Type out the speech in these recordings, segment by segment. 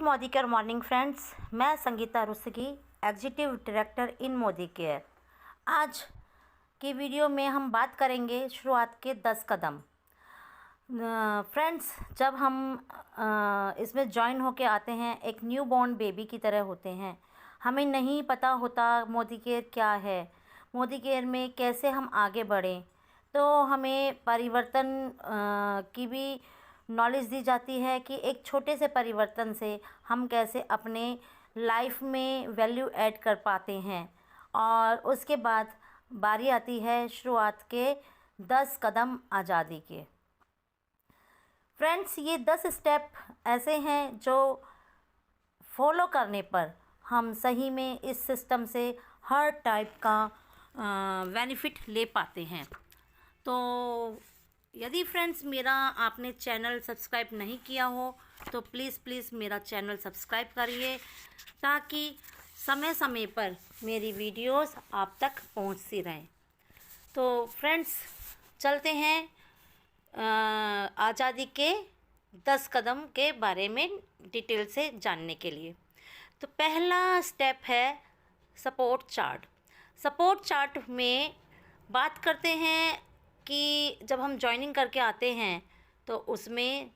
Modi care morning friends. मैं Sangeeta Rustagi, executive director in Modi care. आज की वीडियो में हम बात करेंगे शुरुआत के 10 कदम। फ्रेंड्स, जब हम इसमें ज्वाइन होके आते हैं, एक न्यू बॉर्न बेबी की तरह होते हैं। हमें नहीं पता होता मोदी केयर क्या है, मोदी केयर में कैसे हम आगे बढ़ें। तो हमें परिवर्तन की भी नॉलेज दी जाती है कि एक छोटे से परिवर्तन से हम कैसे अपने लाइफ में वैल्यू ऐड कर पाते हैं। और उसके बाद बारी आती है शुरुआत के 10 कदम आज़ादी के। फ्रेंड्स, ये 10 स्टेप ऐसे हैं जो फॉलो करने पर हम सही में इस सिस्टम से हर टाइप का बेनिफिट ले पाते हैं। तो यदि फ्रेंड्स मेरा आपने चैनल सब्सक्राइब नहीं किया हो तो प्लीज़ मेरा चैनल सब्सक्राइब करिए, ताकि समय समय पर मेरी वीडियोस आप तक पहुंचती रहें। तो फ्रेंड्स, चलते हैं आज़ादी के 10 कदम के बारे में डिटेल से जानने के लिए। तो पहला स्टेप है सपोर्ट चार्ट। सपोर्ट चार्ट में बात करते हैं कि जब हम ज्वाइनिंग करके आते हैं तो उसमें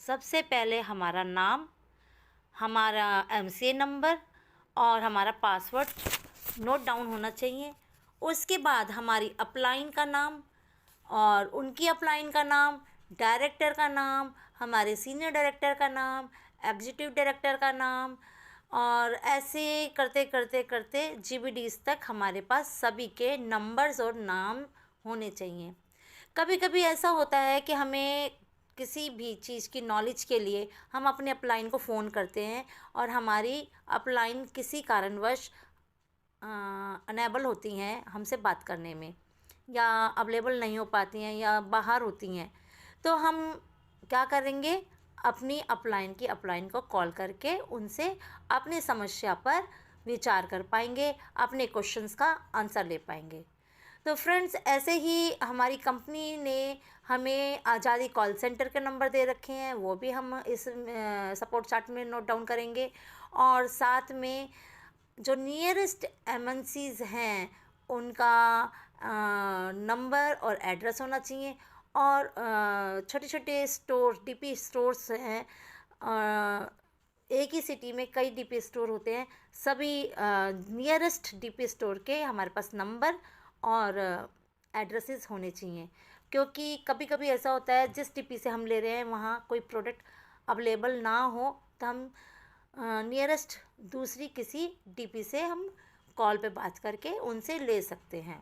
सबसे पहले हमारा नाम, हमारा एमसीए नंबर और हमारा पासवर्ड नोट डाउन होना चाहिए। उसके बाद हमारी अपलाइन का नाम और उनकी अपलाइन का नाम, डायरेक्टर का नाम, हमारे सीनियर डायरेक्टर का नाम, एग्जीक्यूटिव डायरेक्टर का नाम, और ऐसे करते करते करते जीबीडीज तक हमारे पास सभी के नंबर्स और नाम होने चाहिए। कभी कभी ऐसा होता है कि हमें किसी भी चीज़ की नॉलेज के लिए हम अपने अपलाइन को फ़ोन करते हैं और हमारी अपलाइन किसी कारणवश अनेबल होती हैं हमसे बात करने में, या अवेलेबल नहीं हो पाती हैं या बाहर होती हैं। तो हम क्या करेंगे, अपनी अपलाइन को कॉल करके उनसे अपनी समस्या पर विचार कर पाएंगे, अपने क्वेश्चंस का आंसर ले पाएंगे। तो फ्रेंड्स, ऐसे ही हमारी कंपनी ने हमें आज़ादी कॉल सेंटर के नंबर दे रखे हैं, वो भी हम इस सपोर्ट चार्ट में नोट डाउन करेंगे। और साथ में जो नियरेस्ट एमएनसीज़ हैं उनका नंबर और एड्रेस होना चाहिए। और छोटे छोटे स्टोर, डीपी स्टोर्स हैं, एक ही सिटी में कई डीपी स्टोर होते हैं, सभी नियरेस्ट डीपी स्टोर के हमारे पास नंबर और एड्रेसेस होने चाहिए। क्योंकि कभी कभी ऐसा होता है जिस डीपी से हम ले रहे हैं वहाँ कोई प्रोडक्ट अवेलेबल ना हो, तो हम नियरेस्ट दूसरी किसी डीपी से हम कॉल पे बात करके उनसे ले सकते हैं।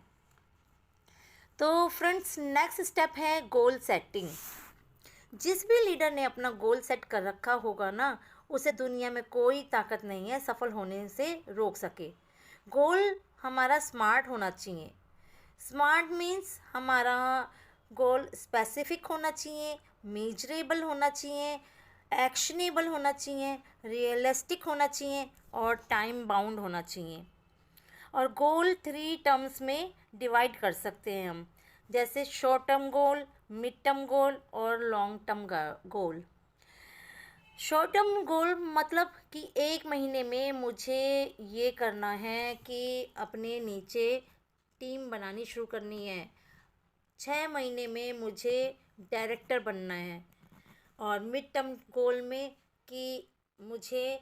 तो फ्रेंड्स, नेक्स्ट स्टेप है गोल सेटिंग। जिस भी लीडर ने अपना गोल सेट कर रखा होगा ना, उसे दुनिया में कोई ताकत नहीं है सफल होने से रोक सके। गोल हमारा स्मार्ट होना चाहिए। स्मार्ट मीन्स हमारा गोल स्पेसिफिक होना चाहिए, मेजरेबल होना चाहिए, एक्शनेबल होना चाहिए, रियलिस्टिक होना चाहिए और टाइम बाउंड होना चाहिए। और गोल 3 टर्म्स में डिवाइड कर सकते हैं हम, जैसे short term goal, mid term goal और long term goal. Short term goal मतलब कि 1 महीने में मुझे ये करना है कि अपने नीचे टीम बनानी शुरू करनी है, 6 महीने में मुझे डायरेक्टर बनना है। और मिड टर्म गोल में कि मुझे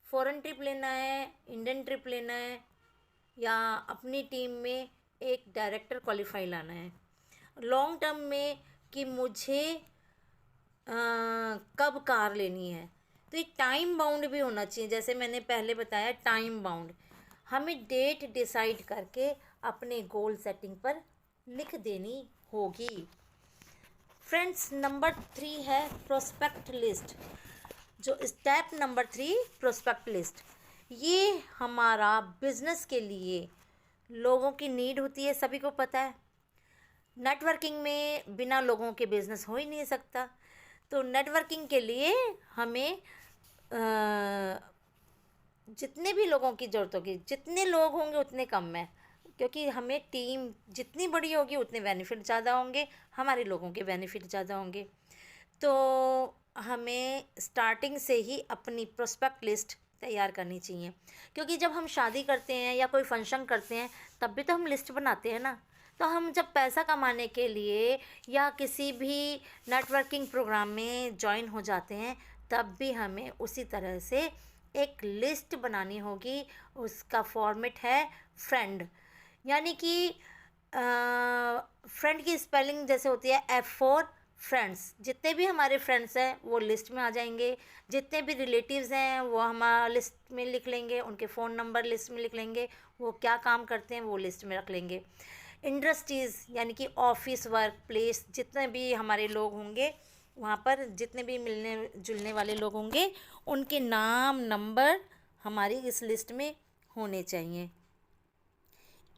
फॉरेन ट्रिप लेना है, इंडियन ट्रिप लेना है, या अपनी टीम में एक डायरेक्टर क्वालिफाई लाना है। लॉन्ग टर्म में कि मुझे कब कार लेनी है। तो एक टाइम बाउंड भी होना चाहिए, जैसे मैंने पहले बताया टाइम बाउंड। हमें डेट डिसाइड करके अपने गोल सेटिंग पर लिख देनी होगी। फ्रेंड्स, नंबर 3 है प्रोस्पेक्ट लिस्ट। जो स्टेप नंबर 3 प्रोस्पेक्ट लिस्ट, ये हमारा बिजनेस के लिए लोगों की नीड होती है, सभी को पता है। नेटवर्किंग में बिना लोगों के बिजनेस हो ही नहीं सकता। तो नेटवर्किंग के लिए हमें जितने भी लोगों की ज़रूरत होगी, जितने लोग होंगे उतने कम है, क्योंकि हमें टीम जितनी बड़ी होगी उतने बेनिफिट ज़्यादा होंगे, हमारे लोगों के बेनिफिट ज़्यादा होंगे। तो हमें स्टार्टिंग से ही अपनी प्रोस्पेक्ट लिस्ट तैयार करनी चाहिए, क्योंकि जब हम शादी करते हैं या कोई फंक्शन करते हैं तब भी तो हम लिस्ट बनाते हैं ना। तो हम जब पैसा कमाने के लिए या किसी भी नेटवर्किंग प्रोग्राम में ज्वाइन हो जाते हैं तब भी हमें उसी तरह से एक लिस्ट बनानी होगी। उसका फॉर्मेट है फ्रेंड, यानी कि फ्रेंड की स्पेलिंग जैसे होती है F4 फ्रेंड्स। जितने भी हमारे फ्रेंड्स हैं वो लिस्ट में आ जाएंगे, जितने भी रिलेटिव्स हैं वो हमारा लिस्ट में लिख लेंगे, उनके फ़ोन नंबर लिस्ट में लिख लेंगे, वो क्या काम करते हैं वो लिस्ट में रख लेंगे। इंडस्ट्रीज़ यानी कि ऑफिस वर्क प्लेस, जितने भी हमारे लोग होंगे वहाँ पर, जितने भी मिलने जुलने वाले लोग होंगे उनके नाम नंबर हमारी इस लिस्ट में होने चाहिए।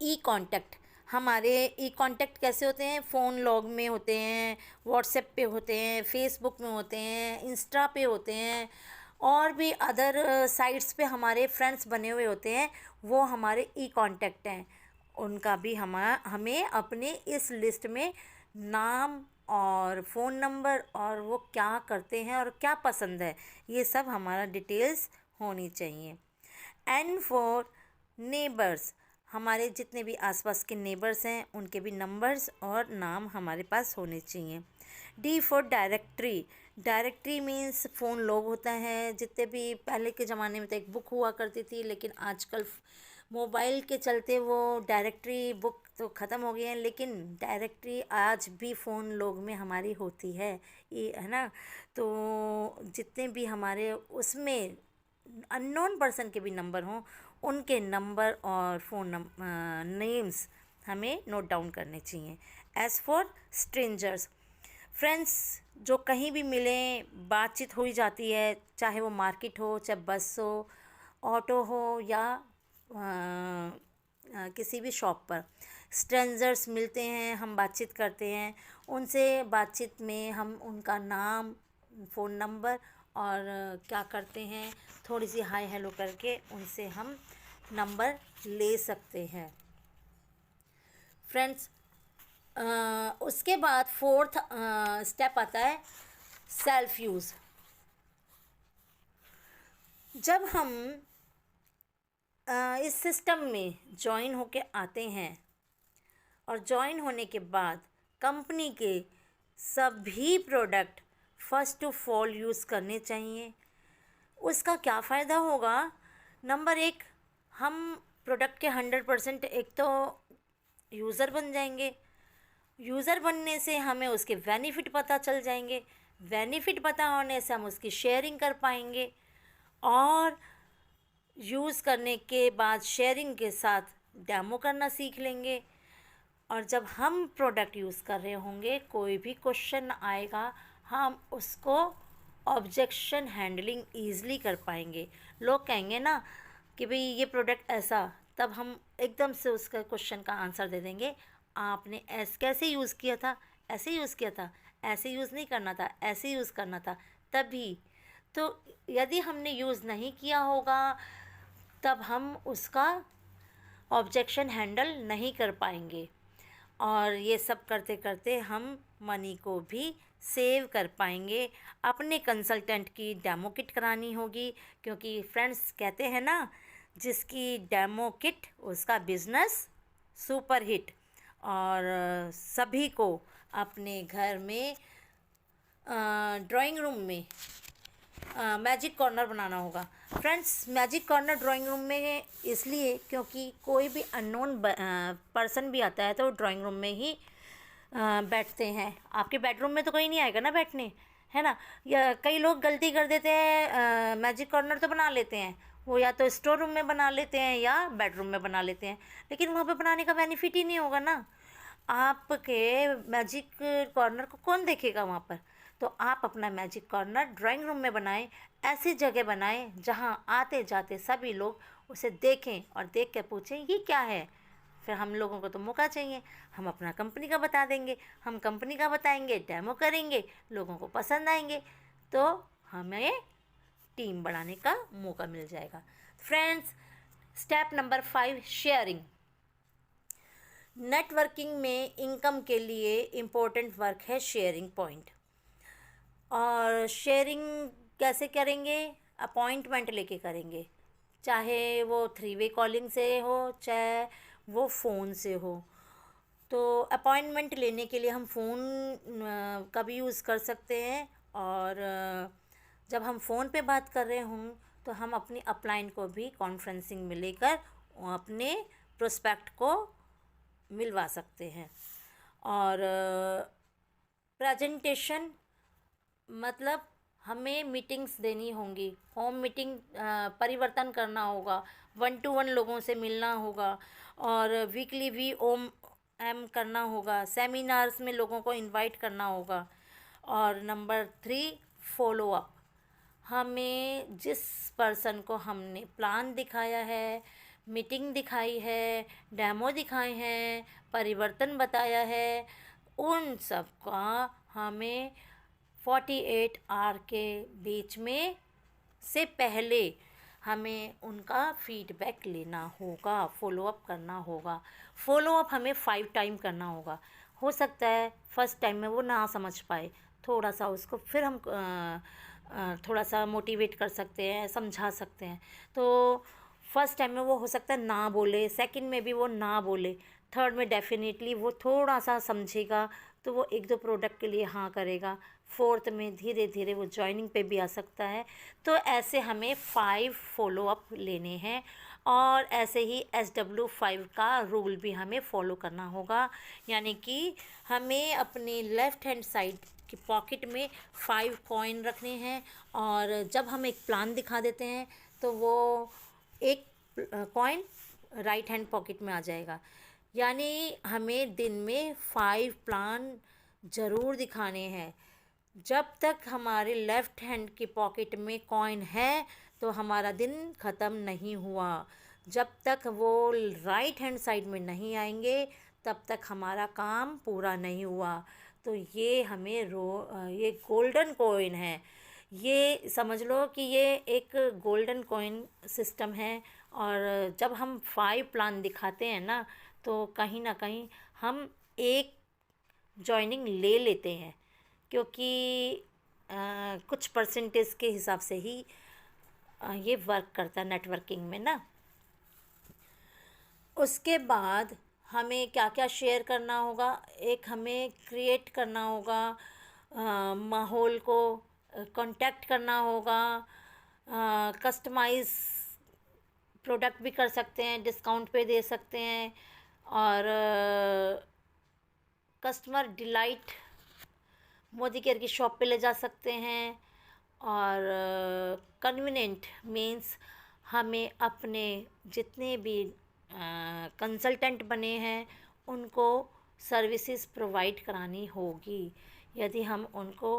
ई कॉन्टैक्ट, हमारे ई कॉन्टैक्ट कैसे होते हैं? फ़ोन लॉग में होते हैं, व्हाट्सएप पे होते हैं, फेसबुक में होते हैं, इंस्टा पे होते हैं, और भी अदर साइट्स पे हमारे फ्रेंड्स बने हुए होते हैं, वो हमारे ई कॉन्टैक्ट हैं। उनका भी हमें अपने इस लिस्ट में नाम और फ़ोन नंबर और वो क्या करते हैं और क्या पसंद है, ये सब हमारा डिटेल्स होनी चाहिए। एन फॉर नेबर्स, हमारे जितने भी आसपास के नेबर्स हैं उनके भी नंबर्स और नाम हमारे पास होने चाहिए। D for directory, directory means phone log होता है। जितने भी पहले के ज़माने में तो एक बुक हुआ करती थी, लेकिन आजकल मोबाइल के चलते वो डायरेक्टरी बुक तो ख़त्म हो गई है, लेकिन डायरेक्टरी आज भी फ़ोन लॉग में हमारी होती है, ये है ना। तो जितने भी हमारे उसमें अननोन पर्सन के भी नंबर हों, उनके नंबर और फ़ोन नेम्स हमें नोट डाउन करने चाहिए। एज़ फॉर स्ट्रेंजर्स, फ्रेंड्स जो कहीं भी मिलें, बातचीत हो ही जाती है, चाहे वो मार्केट हो, चाहे बस हो, ऑटो हो, या किसी भी शॉप पर स्ट्रेंजर्स मिलते हैं, हम बातचीत करते हैं। उनसे बातचीत में हम उनका नाम, फ़ोन नंबर और क्या करते हैं थोड़ी सी हाय हेलो करके उनसे हम नंबर ले सकते हैं। फ्रेंड्स, उसके बाद फोर्थ स्टेप आता है सेल्फ यूज़। जब हम इस सिस्टम में ज्वाइन होके आते हैं और ज्वाइन होने के बाद कंपनी के सभी product first to fall use करने चाहिए। उसका क्या फ़ायदा होगा? नंबर एक, हम प्रोडक्ट के 100% एक तो यूज़र बन जाएंगे। यूज़र बनने से हमें उसके बेनिफिट पता चल जाएंगे, बेनिफिट पता होने से हम उसकी शेयरिंग कर पाएंगे, और यूज़ करने के बाद शेयरिंग के साथ डेमो करना सीख लेंगे। और जब हम प्रोडक्ट यूज़ कर रहे होंगे, कोई भी क्वेश्चन आएगा, हम उसको ऑब्जेक्शन हैंडलिंग ईज़िली कर पाएंगे। लोग कहेंगे ना कि भाई ये प्रोडक्ट ऐसा, तब हम एकदम से उसका क्वेश्चन का आंसर दे देंगे, आपने कैसे यूज़ किया था, ऐसे यूज़ किया था, ऐसे यूज़ नहीं करना था, ऐसे यूज़ करना था। तभी तो यदि हमने यूज़ नहीं किया होगा तब हम उसका ऑब्जेक्शन हैंडल नहीं कर पाएंगे, और ये सब करते करते हम मनी को भी सेव कर पाएंगे। अपने कंसल्टेंट की डेमो किट करानी होगी, क्योंकि फ्रेंड्स कहते हैं ना, जिसकी डेमो किट उसका बिज़नेस सुपर हिट। और सभी को अपने घर में ड्राइंग रूम में मैजिक कॉर्नर बनाना होगा। Friends, magic corner drawing room में इसलिए क्योंकि कोई भी अननोन पर्सन भी आता है तो ड्राइंग रूम में ही बैठते हैं। आपके बेडरूम में तो कोई नहीं आएगा ना बैठने, है ना। या कई लोग गलती कर देते हैं, मैजिक कॉर्नर तो बना लेते हैं, वो या तो स्टोर रूम में बना लेते हैं या बेडरूम में बना लेते हैं, लेकिन वहाँ पे बनाने का बेनिफिट ही नहीं होगा ना। आपके मैजिक कॉर्नर को कौन देखेगा वहाँ पर? तो आप अपना मैजिक कॉर्नर ड्राइंग रूम में बनाएं, ऐसी जगह बनाएं जहाँ आते जाते सभी लोग उसे देखें और देख के पूछें ये क्या है। फिर हम लोगों को तो मौका चाहिए, हम अपना कंपनी का बता देंगे, हम कंपनी का बताएंगे, डेमो करेंगे, लोगों को पसंद आएंगे, तो हमें टीम बढ़ाने का मौका मिल जाएगा। Friends, step number 5, sharing. Networking में इनकम के लिए इम्पोर्टेंट वर्क है शेयरिंग पॉइंट। और शेयरिंग कैसे करेंगे? अपॉइंटमेंट लेके करेंगे, चाहे वो 3 वे कॉलिंग से हो, चाहे वो फ़ोन से हो। तो अपॉइंटमेंट लेने के लिए हम फ़ोन का भी यूज़ कर सकते हैं, और जब हम फ़ोन पे बात कर रहे हों तो हम अपनी अपलाइन को भी कॉन्फ्रेंसिंग में लेकर अपने प्रोस्पेक्ट को मिलवा सकते हैं। और प्रेजेंटेशन मतलब हमें मीटिंग्स देनी होंगी, होम मीटिंग परिवर्तन करना होगा, 1 to 1 लोगों से मिलना होगा, और वीकली VOM करना होगा, सेमिनार्स में लोगों को इनवाइट करना होगा। और नंबर 3, फॉलो अप। हमें जिस पर्सन को हमने प्लान दिखाया है, मीटिंग दिखाई है, डेमो दिखाए हैं, परिवर्तन बताया है, उन सब का हमें 48 आवर के बीच में से पहले हमें उनका फीडबैक लेना होगा, फॉलोअप करना होगा। फॉलोअप हमें 5 टाइम करना होगा। हो सकता है फर्स्ट टाइम में वो ना समझ पाए, थोड़ा सा उसको फिर हम थोड़ा सा मोटिवेट कर सकते हैं, समझा सकते हैं। तो फर्स्ट टाइम में वो हो सकता है ना बोले, सेकंड में भी वो ना बोले, थर्ड में डेफिनेटली वो थोड़ा सा समझेगा तो वो 1-2 प्रोडक्ट के लिए हाँ करेगा, फोर्थ में धीरे धीरे वो जॉइनिंग पे भी आ सकता है। तो ऐसे हमें 5 फॉलोअप लेने हैं, और ऐसे ही SW5 का रूल भी हमें फॉलो करना होगा। यानी कि हमें अपनी लेफ़्ट हैंड साइड की पॉकेट में 5 कॉइन रखने हैं, और जब हम एक प्लान दिखा देते हैं तो वो एक कॉइन राइट हैंड पॉकेट में आ जाएगा। यानी हमें दिन में 5 प्लान ज़रूर दिखाने हैं। जब तक हमारे लेफ़्ट हैंड की पॉकेट में कॉइन है तो हमारा दिन ख़त्म नहीं हुआ। जब तक वो राइट हैंड साइड में नहीं आएंगे तब तक हमारा काम पूरा नहीं हुआ। तो ये हमें ये गोल्डन कॉइन है, ये समझ लो कि ये एक गोल्डन कॉइन सिस्टम है। और जब हम 5 प्लान दिखाते हैं ना तो कहीं ना कहीं हम एक जॉइनिंग ले लेते हैं, क्योंकि कुछ परसेंटेज के हिसाब से ही ये वर्क करता है नेटवर्किंग में ना। उसके बाद हमें क्या क्या शेयर करना होगा? एक हमें क्रिएट करना होगा माहौल को, कांटेक्ट करना होगा, कस्टमाइज़ प्रोडक्ट भी कर सकते हैं, डिस्काउंट पे दे सकते हैं, और कस्टमर डिलाइट मोदी केयर की शॉप पे ले जा सकते हैं। और कन्वीनिएंट मीन्स हमें अपने जितने भी कंसल्टेंट बने हैं उनको सर्विसेज प्रोवाइड करानी होगी। यदि हम उनको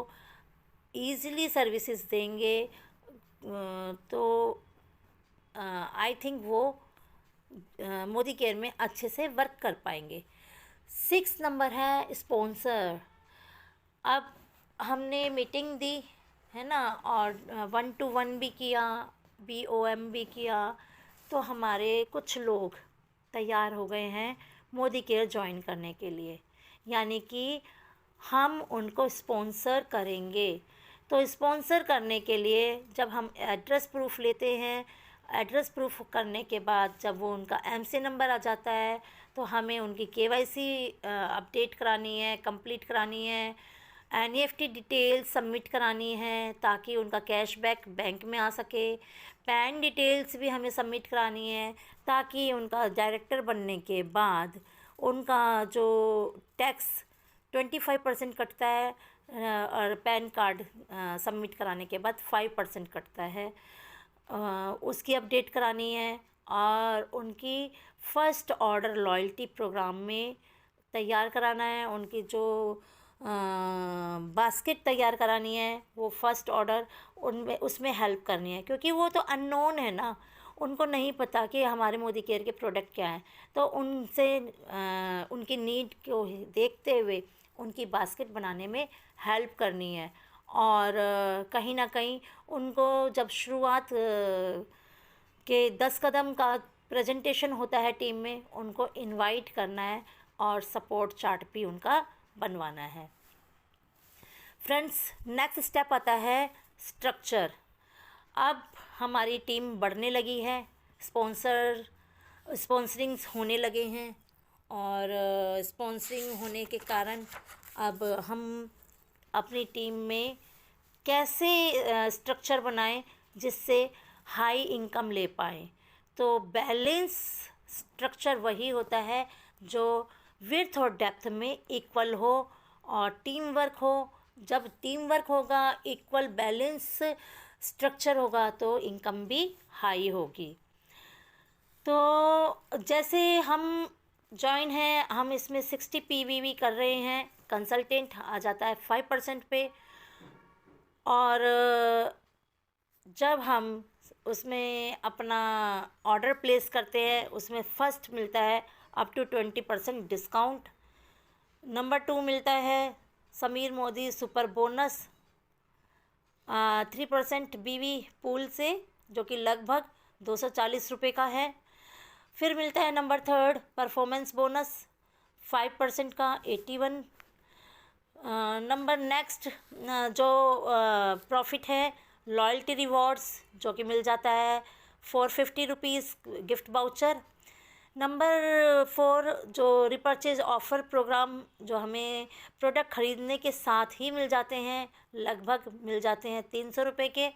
ईज़िली सर्विसेज देंगे तो आई थिंक वो मोदी केयर में अच्छे से वर्क कर पाएंगे। 6 नंबर है स्पॉन्सर। अब हमने मीटिंग दी है ना, और 1 to 1 भी किया, BOM भी किया, तो हमारे कुछ लोग तैयार हो गए हैं मोदी केयर ज्वाइन करने के लिए। यानी कि हम उनको स्पॉन्सर करेंगे। तो स्पॉन्सर करने के लिए जब हम एड्रेस प्रूफ लेते हैं, एड्रेस प्रूफ करने के बाद जब वो उनका MC नंबर आ जाता है तो हमें उनकी KYC अपडेट करानी है, कंप्लीट करानी है, NEFT डिटेल सबमिट करानी है ताकि उनका कैशबैक बैंक में आ सके। पैन डिटेल्स भी हमें सबमिट करानी है ताकि उनका डायरेक्टर बनने के बाद उनका जो टैक्स 25% कटता है, और पैन कार्ड सबमिट कराने के बाद 5% कटता है, उसकी अपडेट करानी है। और उनकी फ़र्स्ट ऑर्डर लॉयल्टी प्रोग्राम में तैयार कराना है, उनकी जो बास्केट तैयार करानी है, वो फ़र्स्ट ऑर्डर उनमें उसमें हेल्प करनी है, क्योंकि वो तो अननोन है ना, उनको नहीं पता कि हमारे मोदी केयर के प्रोडक्ट क्या हैं। तो उनसे उनकी नीड को देखते हुए उनकी बास्केट बनाने में हेल्प करनी है। और कहीं ना कहीं उनको जब शुरुआत के 10 कदम का प्रेजेंटेशन होता है टीम में, उनको इनवाइट करना है और सपोर्ट चार्ट भी उनका बनवाना है। फ्रेंड्स, नेक्स्ट स्टेप आता है स्ट्रक्चर। अब हमारी टीम बढ़ने लगी है, स्पॉन्सरिंग्स होने लगे हैं, और स्पॉन्सरिंग होने के कारण अब हम अपनी टीम में कैसे स्ट्रक्चर बनाएं जिससे हाई इनकम ले पाएँ। तो बैलेंस स्ट्रक्चर वही होता है जो विड्थ और डेप्थ में इक्वल हो और टीम वर्क हो। जब टीम वर्क होगा, इक्वल बैलेंस स्ट्रक्चर होगा, तो इनकम भी हाई होगी। तो जैसे हम जॉइन हैं, हम इसमें 60 PVV कर रहे हैं, कंसल्टेंट आ जाता है 5% पे, और जब हम उसमें अपना ऑर्डर प्लेस करते हैं उसमें फर्स्ट मिलता है अप टू 20% डिस्काउंट। नंबर 2 मिलता है Sameer Modi super bonus 3% BV pool से, जो कि लगभग 240 रुपये का है। फिर मिलता है नंबर 3 परफॉर्मेंस बोनस 5% का 81। नंबर नेक्स्ट जो प्रॉफिट है लॉयल्टी रिवॉर्ड्स, जो कि मिल जाता है 450 रुपीज़ गिफ्ट बाउचर। नंबर 4 जो रिपर्चेज ऑफ़र प्रोग्राम, जो हमें प्रोडक्ट ख़रीदने के साथ ही मिल जाते हैं, लगभग मिल जाते हैं 300 रुपये के।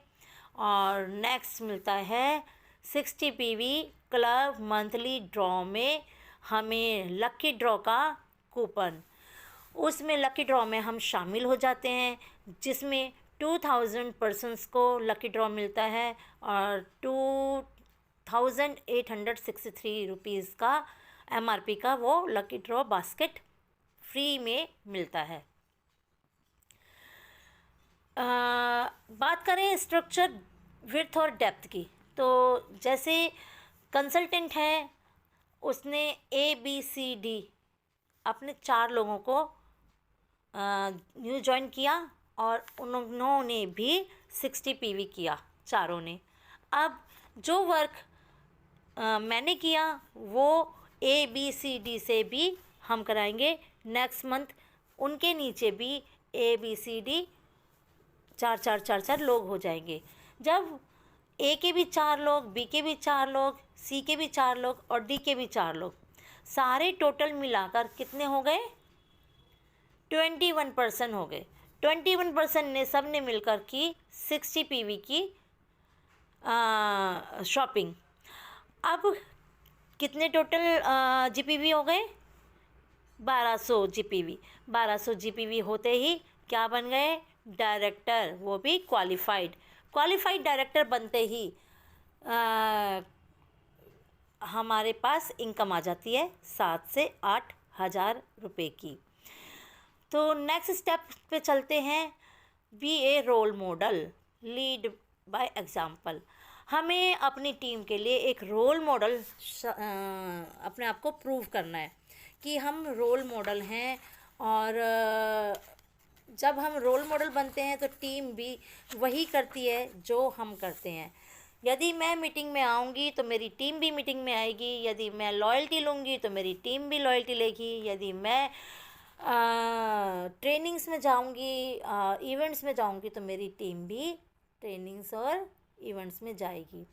और नेक्स्ट मिलता है 60 PV क्लब मंथली ड्रॉ में हमें लकी ड्रॉ का कूपन। उसमें लकी ड्रॉ में हम शामिल हो जाते हैं, जिसमें 2000 पर्सन्स को लकी ड्रॉ मिलता है और 2863 रुपीज़ का MRP का वो लकी ड्रॉ बास्केट फ्री में मिलता है। बात करें स्ट्रक्चर विड्थ और डेप्थ की, तो जैसे कंसल्टेंट है, उसने ABCD अपने 4 लोगों को न्यू ज्वाइन किया और उन्होंने भी 60 PV किया, चारों ने। अब जो वर्क मैंने किया वो ABCD से भी हम कराएंगे नेक्स्ट मंथ। उनके नीचे भी ABCD 4 लोग हो जाएंगे। जब A के भी 4 लोग, B के भी 4 लोग, C के भी 4 लोग और D के भी 4 लोग, सारे टोटल मिलाकर कितने हो गए? 21% हो गए। 21% ने सब ने मिलकर की 60 PV की शॉपिंग। अब कितने टोटल GPV हो गए? 1200 GPV। 1200 GPV होते ही क्या बन गए? डायरेक्टर, वो भी क्वालिफाइड डायरेक्टर बनते ही हमारे पास इनकम आ जाती है 7 से 8 हज़ार रुपये की। तो नेक्स्ट स्टेप पे चलते हैं, be a role model, lead by example. हमें अपनी टीम के लिए एक रोल मॉडल अपने आप को प्रूव करना है कि हम रोल मॉडल हैं, और जब हम रोल मॉडल बनते हैं तो टीम भी वही करती है जो हम करते हैं। यदि मैं मीटिंग में आऊँगी तो मेरी टीम भी मीटिंग में आएगी, यदि मैं लॉयल्टी लूँगी तो मेरी टीम भी लॉयल्टी लेगी, यदि मैं ट्रेनिंग्स में जाऊँगी, इवेंट्स में जाऊँगी तो मेरी टीम भी ट्रेनिंग्स और इवेंट्स में जाएगी।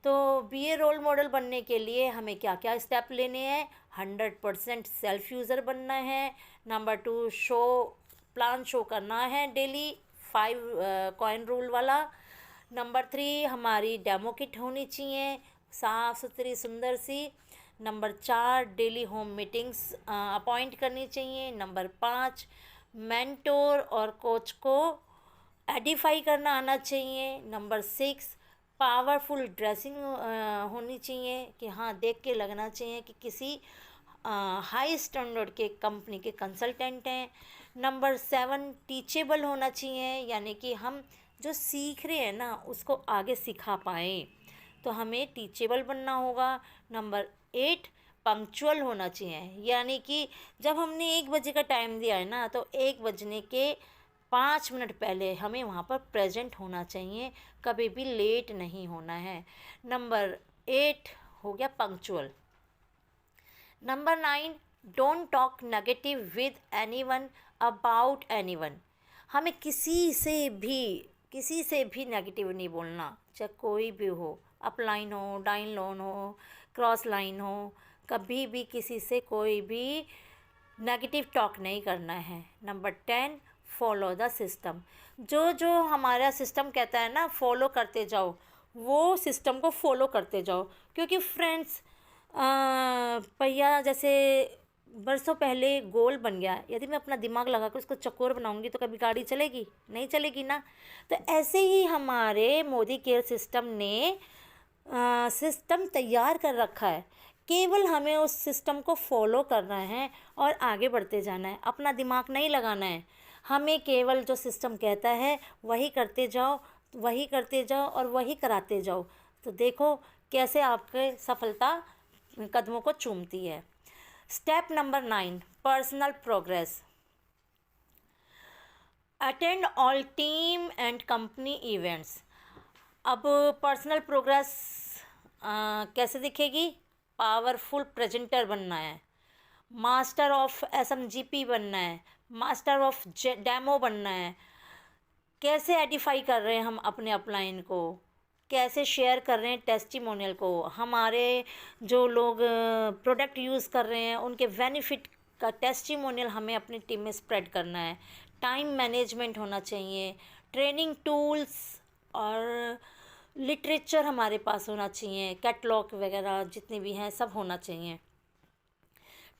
तो BA रोल मॉडल बनने के लिए हमें क्या क्या स्टेप लेने हैं? 100% सेल्फ यूज़र बनना है। नंबर 2 प्लान शो करना है डेली, 5 कॉइन रूल वाला। नंबर 3 हमारी डेमो किट होनी चाहिए, साफ़ सुथरी सुंदर सी। Number 4 daily home meetings appoint करनी चाहिए। नंबर 5 मेंटोर और कोच को एडिफाई करना आना चाहिए। नंबर 6 पावरफुल ड्रेसिंग होनी चाहिए, कि हाँ देख के लगना चाहिए कि किसी हाई स्टैंडर्ड के कंपनी के कंसल्टेंट हैं। नंबर 7 टीचेबल होना चाहिए, यानी कि हम जो सीख रहे हैं ना उसको आगे सिखा पाएँ, तो हमें टीचेबल बनना होगा। नंबर 8 पंक्चुअल होना चाहिए, यानी कि जब हमने 1 बजे का टाइम दिया है ना, तो 1 बजने के 5 मिनट पहले हमें वहाँ पर प्रेजेंट होना चाहिए, कभी भी लेट नहीं होना है। नंबर 8 हो गया punctual. Number 9 don't talk negative with anyone about anyone. हमें किसी से भी नेगेटिव नहीं बोलना, चाहे कोई भी हो, अप लाइन हो, डाउन लाइन हो, क्रॉस लाइन हो, कभी भी किसी से कोई भी नेगेटिव टॉक नहीं करना है। Number 10, follow the system. जो जो हमारा सिस्टम कहता है ना, फॉलो करते जाओ, वो सिस्टम को फॉलो करते जाओ। क्योंकि फ्रेंड्स, पहिया जैसे बरसों पहले गोल बन गया, यदि मैं अपना दिमाग लगा कर उसको चक्कर बनाऊंगी तो कभी गाड़ी चलेगी? नहीं चलेगी ना। तो ऐसे ही हमारे मोदी केयर सिस्टम ने सिस्टम तैयार कर रखा है, केवल हमें उस सिस्टम को फॉलो करना है और आगे बढ़ते जाना है, अपना दिमाग नहीं लगाना है। हमें केवल जो सिस्टम कहता है वही करते जाओ, वही करते जाओ और वही कराते जाओ। तो देखो कैसे आपके सफलता कदमों को चूमती है। Step number 9, personal progress. Attend all team and company events. अब पर्सनल प्रोग्रेस कैसे दिखेगी? पावरफुल प्रेजेंटर बनना है, मास्टर ऑफ SMGP बनना है, मास्टर ऑफ डेमो बनना है। कैसे एडिफाई कर रहे हैं हम अपने अपलाइन को, कैसे शेयर कर रहे हैं टेस्टिमोनियल को, हमारे जो लोग प्रोडक्ट यूज़ कर रहे हैं उनके बेनिफिट का टेस्टिमोनियल हमें अपनी टीम में स्प्रेड करना है। टाइम मैनेजमेंट होना चाहिए, ट्रेनिंग टूल्स और लिटरेचर हमारे पास होना चाहिए, कैटलॉग वगैरह जितने भी हैं सब होना चाहिए।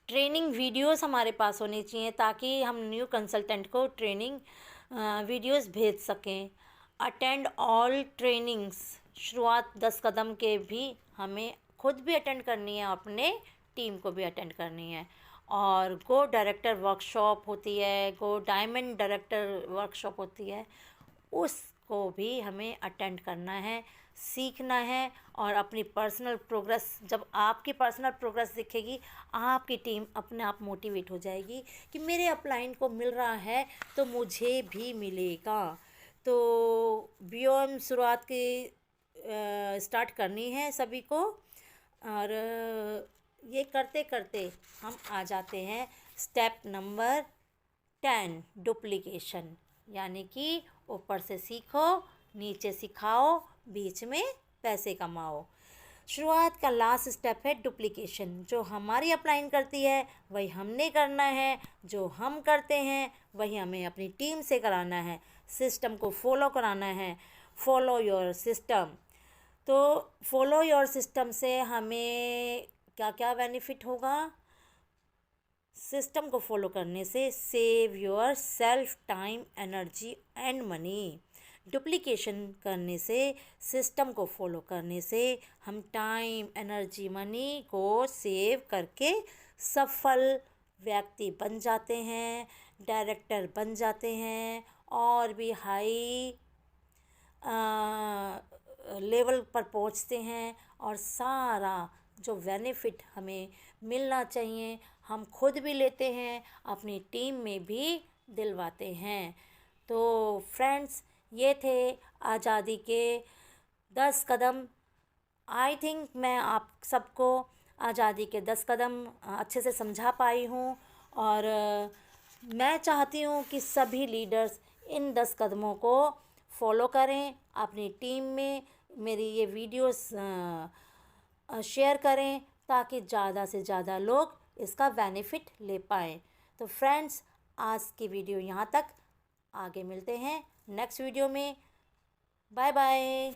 ट्रेनिंग वीडियोस हमारे पास होनी चाहिए ताकि हम न्यू कंसल्टेंट को ट्रेनिंग वीडियोस भेज सकें। Attend all trainings. शुरुआत 10 कदम के भी हमें खुद भी अटेंड करनी है, अपने टीम को भी अटेंड करनी है। और गो डायरेक्टर वर्कशॉप होती है, गो डायमंड डायरेक्टर वर्कशॉप होती है, उसको भी हमें अटेंड करना है, सीखना है। और अपनी पर्सनल प्रोग्रेस, जब आपकी पर्सनल प्रोग्रेस दिखेगी, आपकी टीम अपने आप मोटिवेट हो जाएगी कि मेरे अपलाइन को मिल रहा है तो मुझे भी मिलेगा। तो BOM शुरुआत की स्टार्ट करनी है सभी को। और ये करते करते हम आ जाते हैं स्टेप नंबर 10, डुप्लीकेशन। यानी कि ऊपर से सीखो, नीचे सिखाओ, बीच में पैसे कमाओ। शुरुआत का लास्ट स्टेप है डुप्लीकेशन। जो हमारी अपलाइन करती है वही हमने करना है, जो हम करते हैं वही हमें अपनी टीम से कराना है। सिस्टम को फॉलो कराना है, फॉलो योर सिस्टम। तो फॉलो योर सिस्टम से हमें क्या क्या बेनिफिट होगा? सिस्टम को फॉलो करने से save your self, time, energy and money. Duplication करने से, सिस्टम को फॉलो करने से हम टाइम, एनर्जी, मनी को सेव करके सफल व्यक्ति बन जाते हैं, डायरेक्टर बन जाते हैं और भी हाई लेवल पर पहुंचते हैं। और सारा जो बेनिफिट हमें मिलना चाहिए हम खुद भी लेते हैं, अपनी टीम में भी दिलवाते हैं। तो फ्रेंड्स, ये थे आज़ादी के 10 कदम। आई थिंक मैं आप सबको आज़ादी के 10 कदम अच्छे से समझा पाई हूँ। और मैं चाहती हूँ कि सभी लीडर्स इन 10 कदमों को फॉलो करें, अपनी टीम में मेरी ये वीडियोस शेयर करें ताकि ज़्यादा से ज़्यादा लोग इसका बेनिफिट ले पाएँ। तो फ्रेंड्स, आज की वीडियो यहाँ तक, आगे मिलते हैं नेक्स्ट वीडियो में। Bye bye.